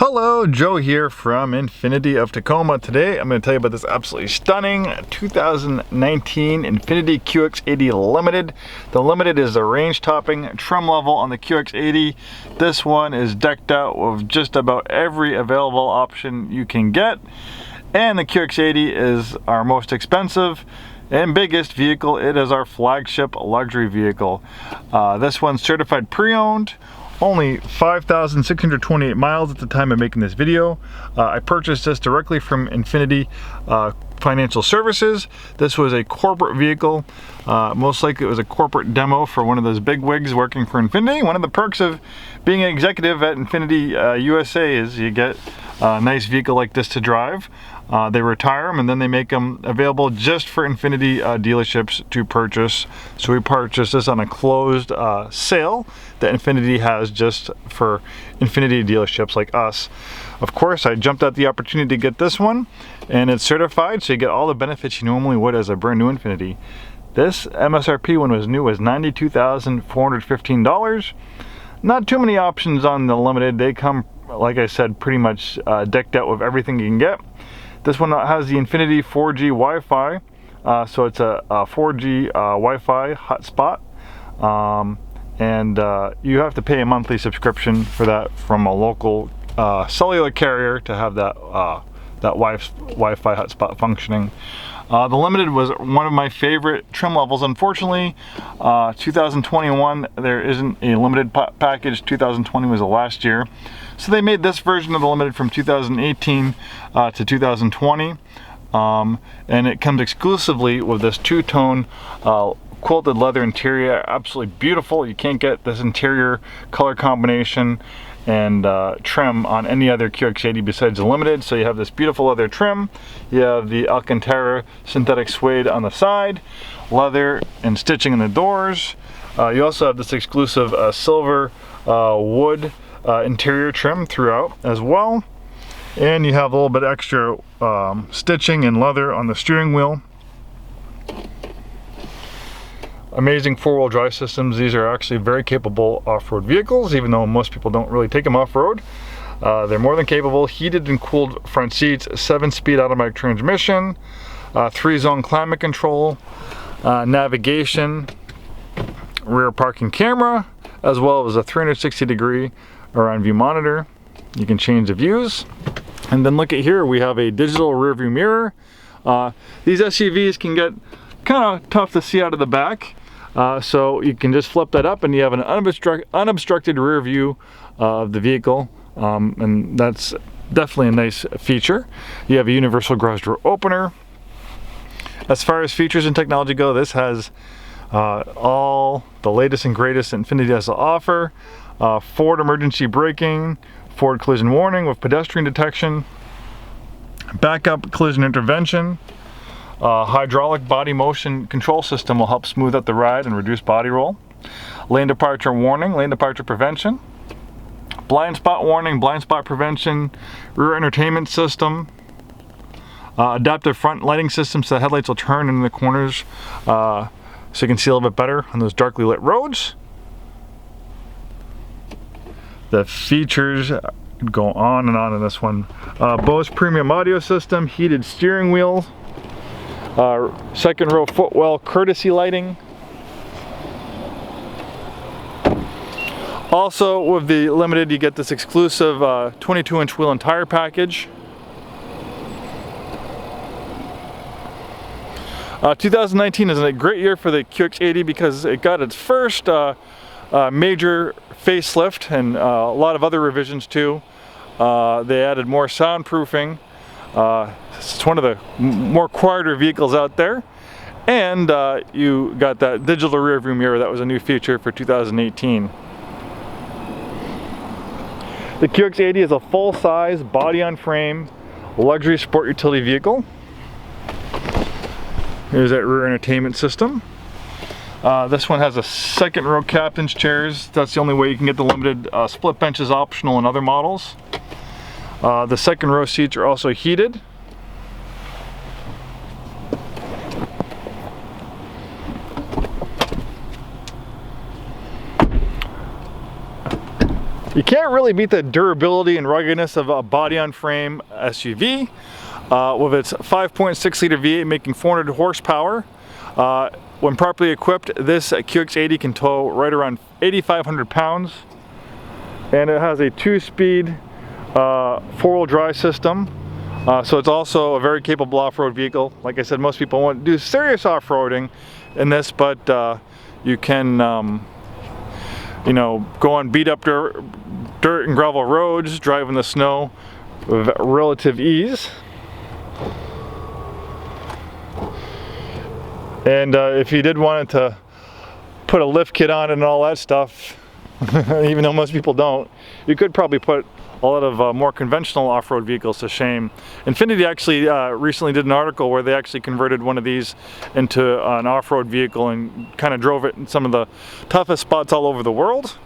Hello, Joe here from Infiniti of Tacoma. Today I'm going to tell you about this absolutely stunning 2019 Infiniti QX80 Limited. The Limited is the range topping trim level on the QX80. This one is decked out with just about every available option you can get. And the QX80 is our most expensive and biggest vehicle. It is our flagship luxury vehicle. This one's certified pre-owned. Only 5,628 miles at the time of making this video. I purchased this directly from Infiniti Financial Services. This was a corporate vehicle. Most likely it was a corporate demo for one of those big wigs working for Infiniti. One of the perks of being an executive at Infiniti USA is you get a nice vehicle like this to drive. They retire them and then they make them available just for Infiniti dealerships to purchase. So we purchased this on a closed sale that Infiniti has just for Infiniti dealerships like us. Of course, I jumped at the opportunity to get this one, and it's certified, so you get all the benefits you normally would as a brand new Infiniti. This MSRP when it was new was $92,415. Not too many options on the Limited. They come, like I said, pretty much decked out with everything you can get. This one has the Infiniti 4G Wi-Fi, so it's a 4G Wi-Fi hotspot, and you have to pay a monthly subscription for that from a local cellular carrier to have that Wi-Fi hotspot functioning. The Limited was one of my favorite trim levels. Unfortunately, 2021 there isn't a Limited package. 2020 was the last year. So they made this version of the Limited from 2018 to 2020, and it comes exclusively with this two-tone quilted leather interior. Absolutely beautiful. You can't get this interior color combination and trim on any other QX80 besides the Limited. So you have this beautiful leather trim. You have the Alcantara synthetic suede on the side, leather and stitching in the doors. You also have this exclusive silver wood interior trim throughout as well, and you have a little bit extra stitching and leather on the steering wheel. Amazing four-wheel drive systems. These are actually very capable off-road vehicles, even though most people don't really take them off-road. They're more than capable. Heated and cooled front seats, 7-speed automatic transmission, 3-zone climate control, navigation, rear parking camera, as well as a 360-degree around view monitor. You can change the views. And then look at here, we have a digital rear view mirror. These SUVs can get kind of tough to see out of the back. So you can just flip that up and you have an unobstructed rear view of the vehicle. And that's definitely a nice feature. You have a universal garage door opener. As far as features and technology go, this has all the latest and greatest Infiniti has to offer. Forward emergency braking, forward collision warning with pedestrian detection, backup collision intervention, hydraulic body motion control system will help smooth out the ride and reduce body roll, lane departure warning, lane departure prevention, blind spot warning, blind spot prevention, rear entertainment system, adaptive front lighting system so the headlights will turn in the corners so you can see a little bit better on those darkly lit roads. The features go on and on in this one. Bose premium audio system, heated steering wheel, second row footwell courtesy lighting. Also with the Limited you get this exclusive 22-inch wheel and tire package. 2019 is a great year for the QX80 because it got its first major facelift and a lot of other revisions too. They added more soundproofing. It's one of the more quieter vehicles out there, and you got that digital rear view mirror. That was a new feature for 2018. The QX80 is a full-size body on frame luxury sport utility vehicle. Here's that rear entertainment system. This one has a second row captain's chairs. That's the only way you can get the Limited. Split bench is optional in other models. The second row seats are also heated. You can't really beat the durability and ruggedness of a body-on-frame SUV. With its 5.6 liter V8 making 400 horsepower. When properly equipped, this QX80 can tow right around 8,500 pounds. And it has a 2-speed four-wheel drive system. So it's also a very capable off-road vehicle. Like I said, most people won't do serious off-roading in this, but you can you know, go on beat up dirt and gravel roads, drive in the snow with relative ease. And if you did want to put a lift kit on it and all that stuff, even though most people don't, you could probably put a lot of more conventional off-road vehicles to shame. Infiniti actually recently did an article where they actually converted one of these into an off-road vehicle and kind of drove it in some of the toughest spots all over the world.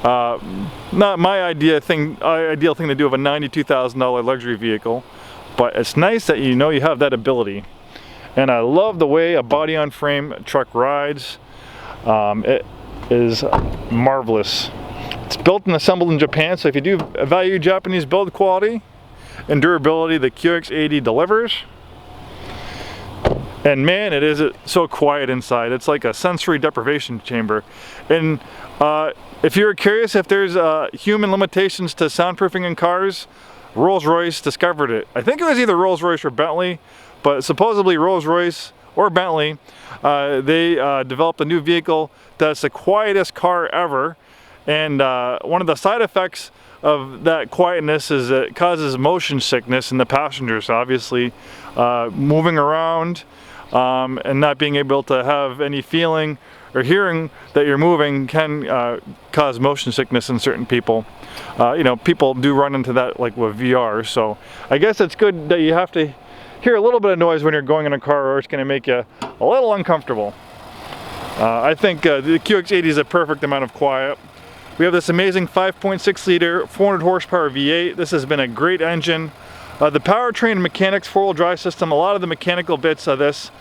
Not my ideal thing to do with a $92,000 luxury vehicle, but it's nice that you know you have that ability. And I love the way a body-on-frame truck rides. It is marvelous. It's built and assembled in Japan, so if you do value Japanese build quality and durability, the QX80 delivers. And man, it is so quiet inside. It's like a sensory deprivation chamber. And if you're curious if there's human limitations to soundproofing in cars, Rolls-Royce discovered it. I think it was either Rolls-Royce or Bentley, but supposedly Rolls-Royce or Bentley, they developed a new vehicle that's the quietest car ever. And one of the side effects of that quietness is it causes motion sickness in the passengers. Obviously, moving around and not being able to have any feeling or hearing that you're moving can cause motion sickness in certain people. You know, people do run into that like with VR, so I guess it's good that you have to hear a little bit of noise when you're going in a car, or it's going to make you a little uncomfortable. I think the QX80 is a perfect amount of quiet. We have this amazing 5.6 liter 400 horsepower V8. This has been a great engine. The powertrain mechanics four-wheel drive system, a lot of the mechanical bits of this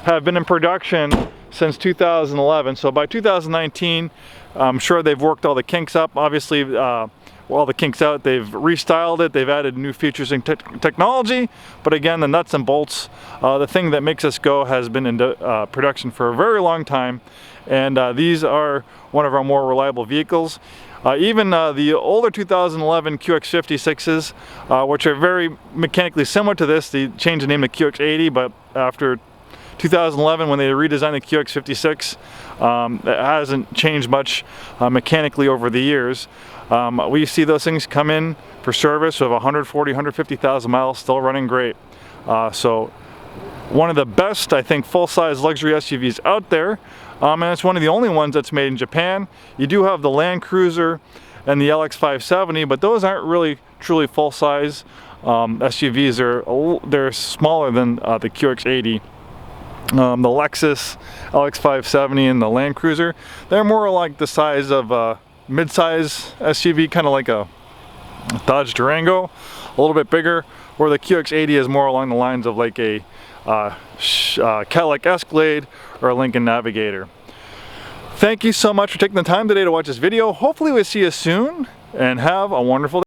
have been in production since 2011. So by 2019, I'm sure they've worked all the kinks up. Obviously, all the kinks out, they've restyled it, they've added new features and technology, but again, the nuts and bolts, the thing that makes us go, has been in production for a very long time, and these are one of our more reliable vehicles. Even the older 2011 QX56s, which are very mechanically similar to this, they changed the name to QX80, but after 2011, when they redesigned the QX56, it hasn't changed much mechanically over the years. We see those things come in for service with 140, 150,000 miles, still running great. So one of the best, I think, full-size luxury SUVs out there, and it's one of the only ones that's made in Japan. You do have the Land Cruiser and the LX570, but those aren't really truly full-size SUVs. They're smaller than the QX80. The Lexus LX570 and the Land Cruiser, they're more like the size of a mid-size SUV, kind of like a Dodge Durango, a little bit bigger, where the QX80 is more along the lines of like a Cadillac Escalade or a Lincoln Navigator. Thank you so much for taking the time today to watch this video. Hopefully we'll see you soon, and have a wonderful day.